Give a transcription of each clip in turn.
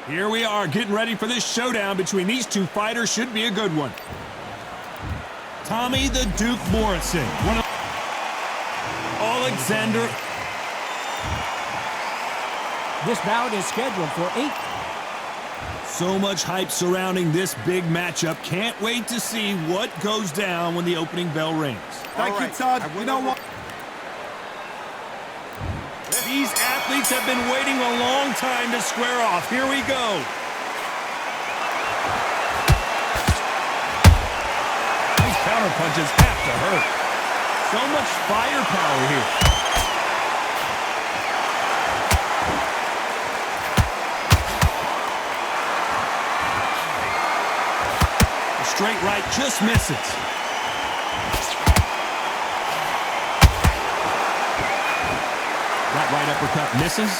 Here we are, getting ready for this showdown between these two fighters. Should be a good one. Tommy the Duke Morrison. Alexander. This bout is scheduled for 8. So much hype surrounding this big matchup. Can't wait to see what goes down when the opening bell rings. Thank you, Todd. You know what? These athletes have been waiting a long time to square off. Here we go. These counter punches have to hurt. So much firepower here. The straight right just misses. That right uppercut misses.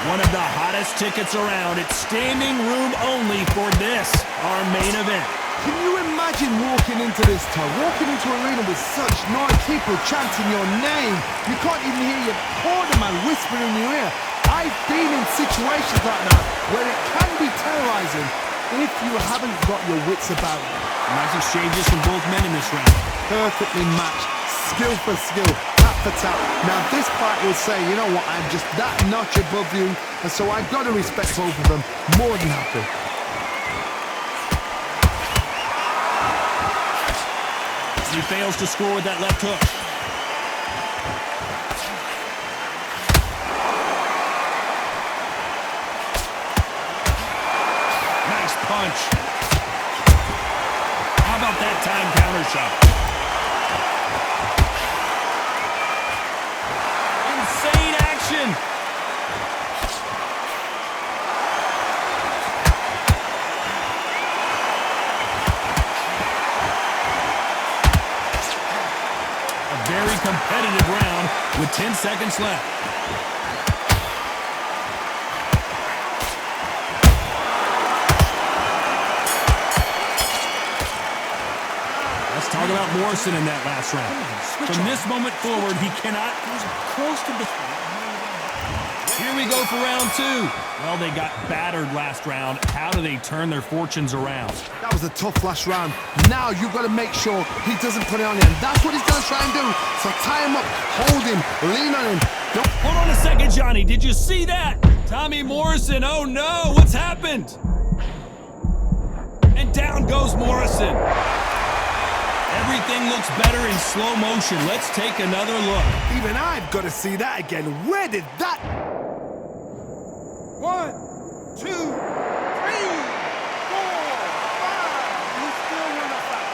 One of the hottest tickets around. It's standing room only for this, our main event. Can you imagine walking into this town, walking into an arena with such noise, people chanting your name? You can't even hear your cornerman whispering in your ear. I've been in situations like that where it can be terrorizing if you haven't got your wits about you. Nice exchanges from both men in this round. Perfectly matched, skill for skill, tap for tap. Now this fight will say, you know what, I'm just that notch above you, and so I've got to respect both of them more than happy. He fails to score with that left hook. Nice punch. How about that time counter shot? Insane action. Very competitive round with 10 seconds left. Let's talk about Morrison in that last round. From this moment forward, he cannot. Close to the... Here we go for round 2. Well, they got battered last round. How do they turn their fortunes around? That was a tough last round. Now you've got to make sure he doesn't put it on you, and that's what he's going to try and do. So tie him up, hold him, lean on him. Don't... Hold on a second, Johnny. Did you see that? Tommy Morrison, oh no, what's happened? And down goes Morrison. Everything looks better in slow motion. Let's take another look. Even I've got to see that again. Where did that... 1, 2, 3, 4, 5. You still win a fight.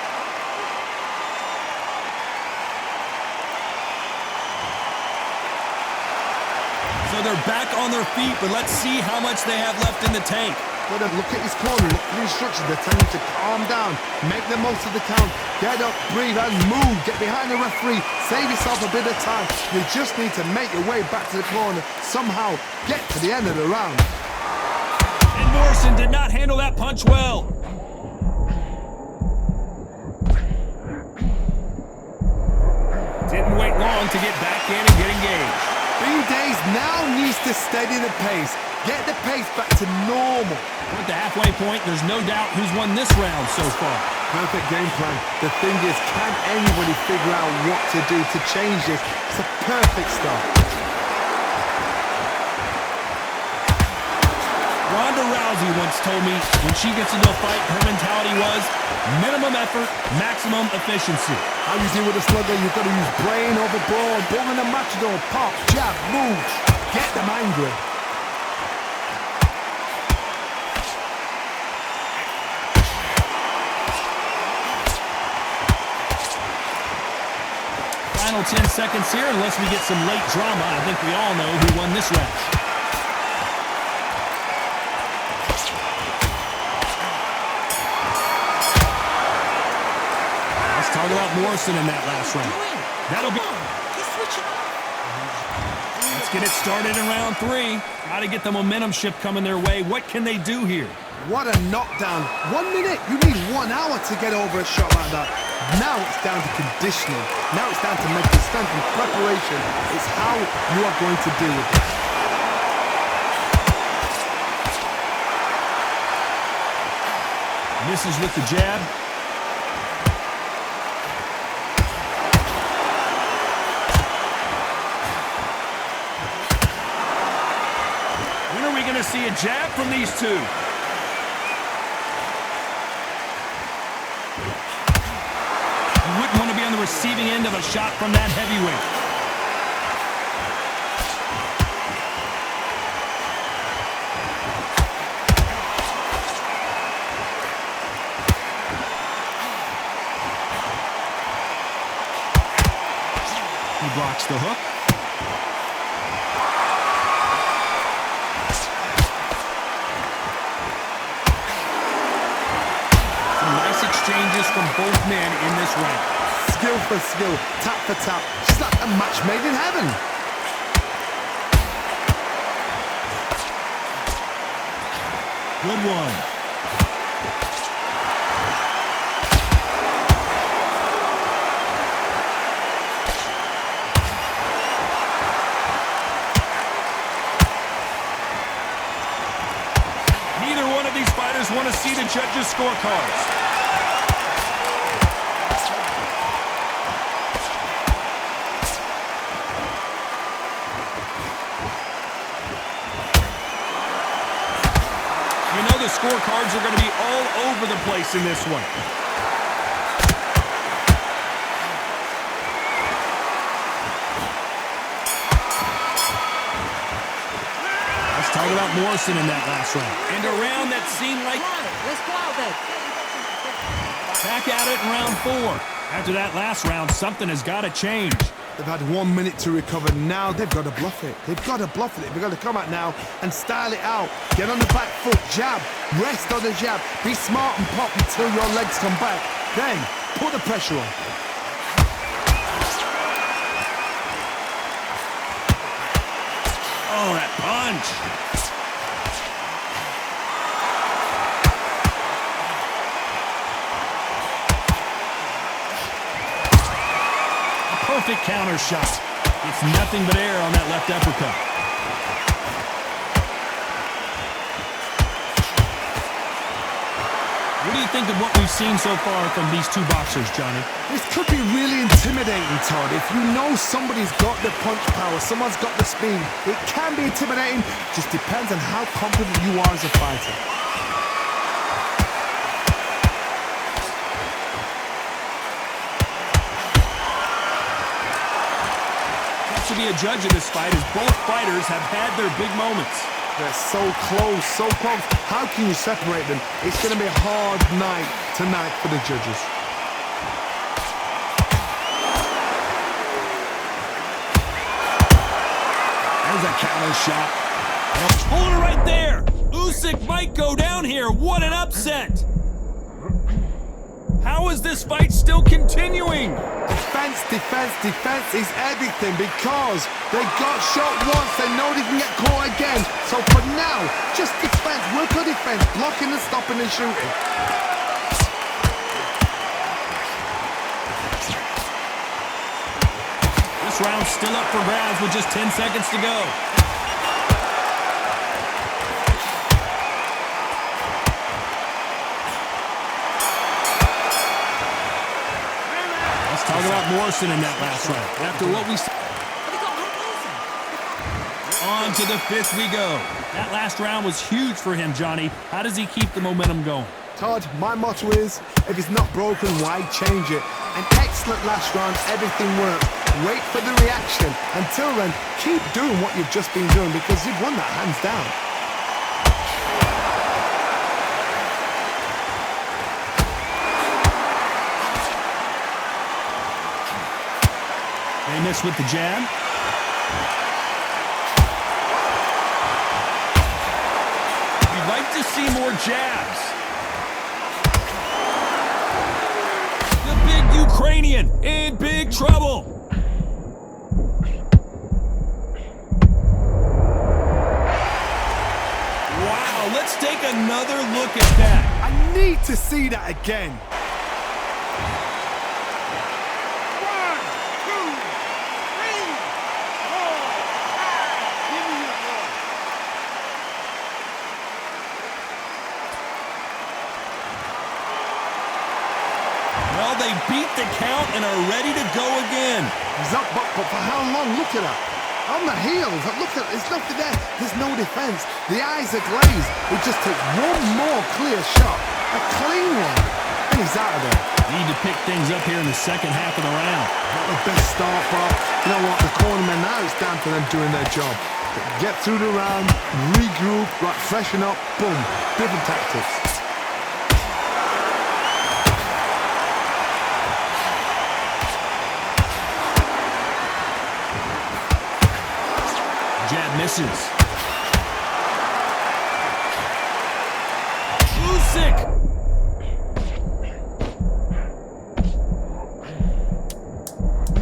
So they're back on their feet, but let's see how much they have left in the tank. But look at his corner, look at the instructions. They're telling him to calm down, make the most of the count, get up, breathe, and move. Get behind the referee, save yourself a bit of time. You just need to make your way back to the corner, somehow get to the end of the round. And Morrison did not handle that punch well. Didn't wait long to get back in and get engaged. B-Days now needs to steady the pace. Get the pace back to normal. At the halfway point, there's no doubt who's won this round so far. Perfect game plan. The thing is, can anybody figure out what to do to change this? It's a perfect start. Ronda Rousey once told me when she gets into a fight, her mentality was minimum effort, maximum efficiency. How you deal with a slugger, you've got to use brain over brawn, bull in the matador, pop, jab, move, get them angry. Final 10 seconds here, unless we get some late drama. I think we all know who won this round. Let's talk about Morrison in that last round. That'll be... Let's get it started in round 3. Got to get the momentum shift coming their way. What can they do here? What a knockdown. 1 minute, you need 1 hour to get over a shot like that. Now it's down to conditioning. Now it's down to mental strength and preparation. It's how you are going to deal with it. Misses with the jab. When are we going to see a jab from these two? You wouldn't want to be on the receiving end of a shot from that heavyweight. He blocks the hook. Some nice exchanges from both men in this round. Skill for skill, tap for tap. Just like a match made in heaven. Good one. Neither one of these fighters want to see the judges' scorecards. You know the scorecards are going to be all over the place in this one. Let's talk about Morrison in that last round. And a round that seemed like... Let's go out there. Back at it in round 4. After that last round, something has got to change. They've had 1 minute to recover. Now they've got to bluff it. They've got to bluff it. They've got to come out now and style it out. Get on the back foot, jab, rest on the jab. Be smart and pop until your legs come back. Then put the pressure on. Oh, that punch. Perfect counter shot. It's nothing but air on that left uppercut. What do you think of what we've seen so far from these two boxers, Johnny? This could be really intimidating, Todd. If you know somebody's got the punch power, someone's got the speed, it can be intimidating. Just depends on how confident you are as a fighter. To be a judge of this fight, as both fighters have had their big moments. They're so close, so close. How can you separate them? It's going to be a hard night tonight for the judges. There's a counter shot. Hold it right there. Usyk might go down here. What an upset. How is this fight still continuing? Defense, defense, defense is everything because they got shot once. They know they can get caught again. So for now, just defense, work on defense, blocking and stopping and shooting. This round's still up for grabs with just 10 seconds to go. Talk about Morrison in that last round. After what we saw. On to the 5th we go. That last round was huge for him, Johnny. How does he keep the momentum going? Todd, my motto is, if it's not broken, why change it? An excellent last round, everything worked. Wait for the reaction. Until then, keep doing what you've just been doing because you've won that hands down. They miss with the jab. We'd like to see more jabs. The big Ukrainian in big trouble. Wow, let's take take another look at that. I need to see that again. 1, 2, 3, 4, 5. Give me your ball. Well, they beat the count and are ready to go again. He's up, but for how long? Look at that. On the heels, look at, there's nothing there. There's no defense. The eyes are glazed. It just takes one more clear shot, a clean one, and he's out of there. Need to pick things up here in the second half of the round. Not the best start, but you know what? The cornermen, now it's down to them doing their job. Get through the round, regroup, right, freshen up, boom, different tactics. Jab misses. Usyk!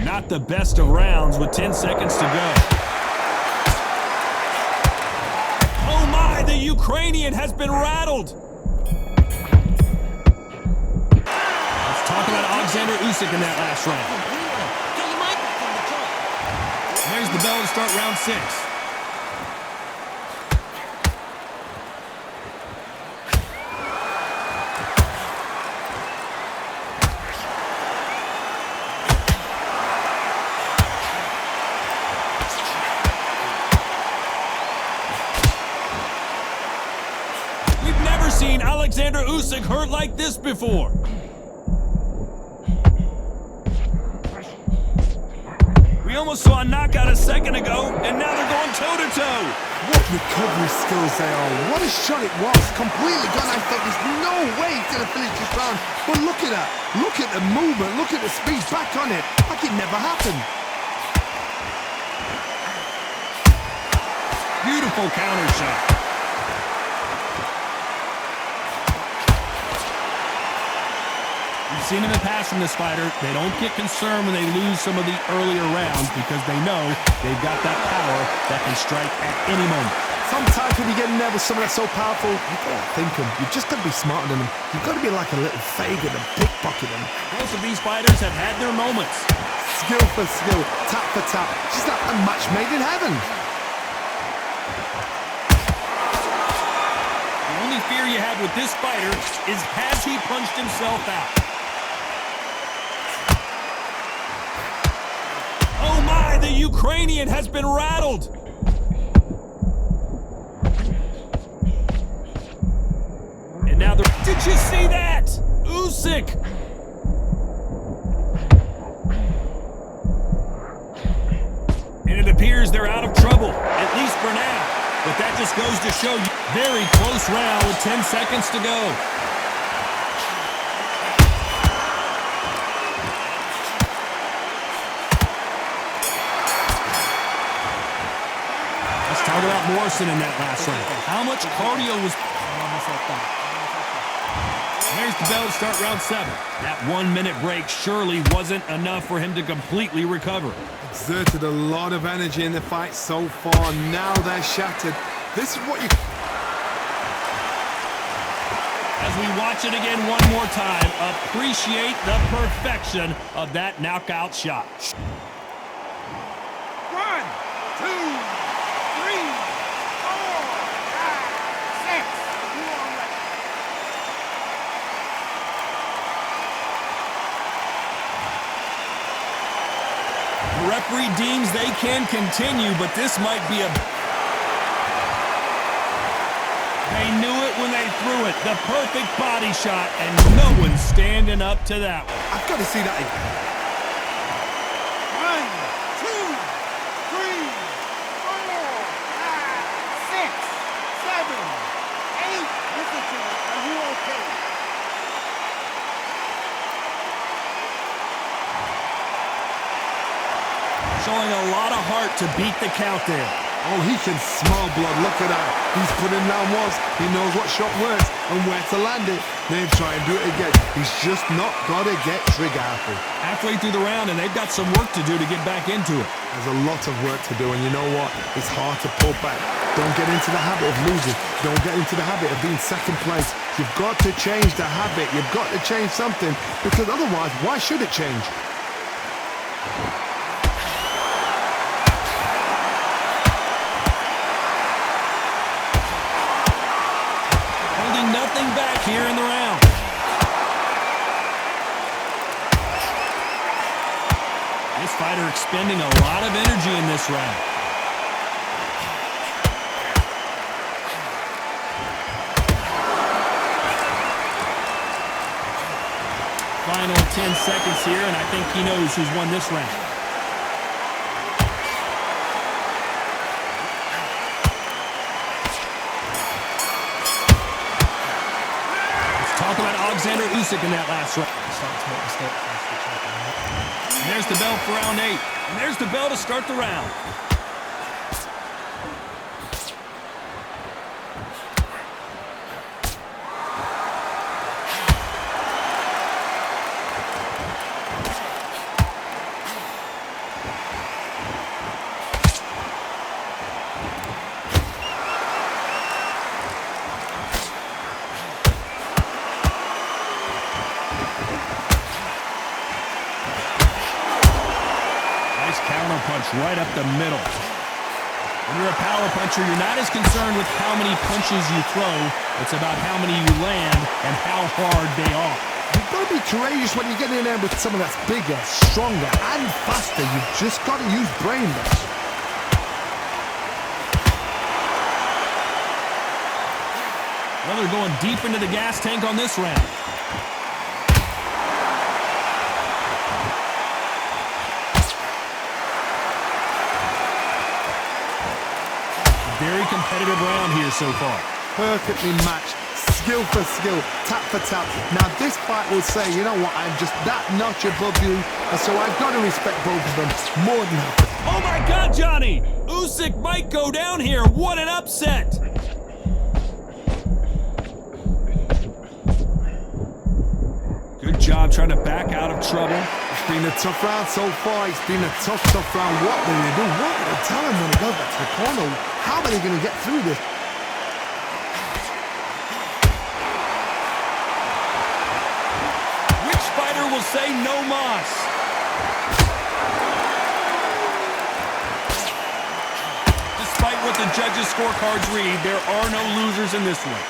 Not the best of rounds with 10 seconds to go. Oh my, the Ukrainian has been rattled! Let's talk about Alexander Usyk in that last round. There's the bell to start round 6. We've never seen Alexander Usyk hurt like this before. We almost saw a knockout a second ago, and now they're going toe-to-toe. What recovery skills they are. What a shot it was. Completely gone. I thought there's no way he's going to finish this round. But look at that. Look at the movement. Look at the speed. Back on it. Like it never happened. Beautiful counter shot. We've seen in the past from this fighter, they don't get concerned when they lose some of the earlier rounds because they know they've got that power that can strike at any moment. Sometimes when you get in there with someone that's so powerful, you've got to think them. You've just got to be smarter than them. You've got to be like a little faggot and pickpocket them. Both of these fighters have had their moments. Skill for skill, tap for tap. Just like a match made in heaven. The only fear you have with this fighter is has he punched himself out? Oh my, the Ukrainian has been rattled. And now they're... Did you see that? Usyk! And it appears they're out of trouble, at least for now. But that just goes to show you, very close round with 10 seconds to go. Let's talk about Morrison in that last round. How much cardio was... There's the bell to start round 7. That 1-minute break surely wasn't enough for him to completely recover. Exerted a lot of energy in the fight so far. Now they're shattered. This is what you... As we watch it again one more time, appreciate the perfection of that knockout shot. 1, 2, 3, 4, 5, 6. You are ready. The referee deems they can continue, but this might be a... They knew it when they threw it. The perfect body shot, and no one's standing up to that one. I've got to see that again. 1, 2, 3, 4, 5, 6, 7, 8. Listen to me. Are you okay? Showing a lot of heart to beat the count there. Oh, he can smell blood. Look at that. He's put in round once. He knows what shot works and where to land it. Then try and do it again. He's just not got to get trigger happy. Halfway through the round, and they've got some work to do to get back into it. There's a lot of work to do, and you know what? It's hard to pull back. Don't get into the habit of losing. Don't get into the habit of being second place. You've got to change the habit. You've got to change something, because otherwise, why should it change? Holding nothing back here in the round. This fighter expending a lot of energy in this round. Final 10 seconds here, and I think he knows who's won this round. Let's talk about Alexander Usyk in that last round. And there's the bell for round 8. And there's the bell to start the round. Counter punch right up the middle. When you're a power puncher, you're not as concerned with how many punches you throw. It's about how many you land and how hard they are. You've got to be courageous when you get in there with someone that's bigger, stronger, and faster. You've just got to use brain. Well, they're going deep into the gas tank on this round. Very competitive round here so far. Perfectly matched, skill for skill, tap for tap. Now this fight will say, you know what, I'm just that notch above you, and so I've got to respect both of them more than that. Oh my God, Johnny! Usyk might go down here. What an upset! Good job trying to back out of trouble. It's been a tough round so far. It's been a tough round. What will they do? What will they tell him when he goes back to the corner? How are they going to get through this? Which fighter will say no mas? Despite what the judges' scorecards read, there are no losers in this one.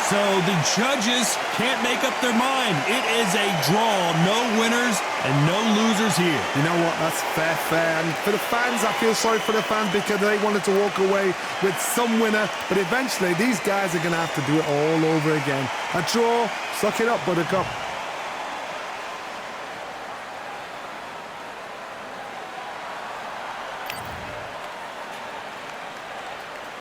So the judges can't make up their mind. It is a draw. No winners and no losers here. You know what? That's fair. And for the fans, I feel sorry for the fans because they wanted to walk away with some winner. But eventually, these guys are going to have to do it all over again. A draw. Suck it up, Buttercup.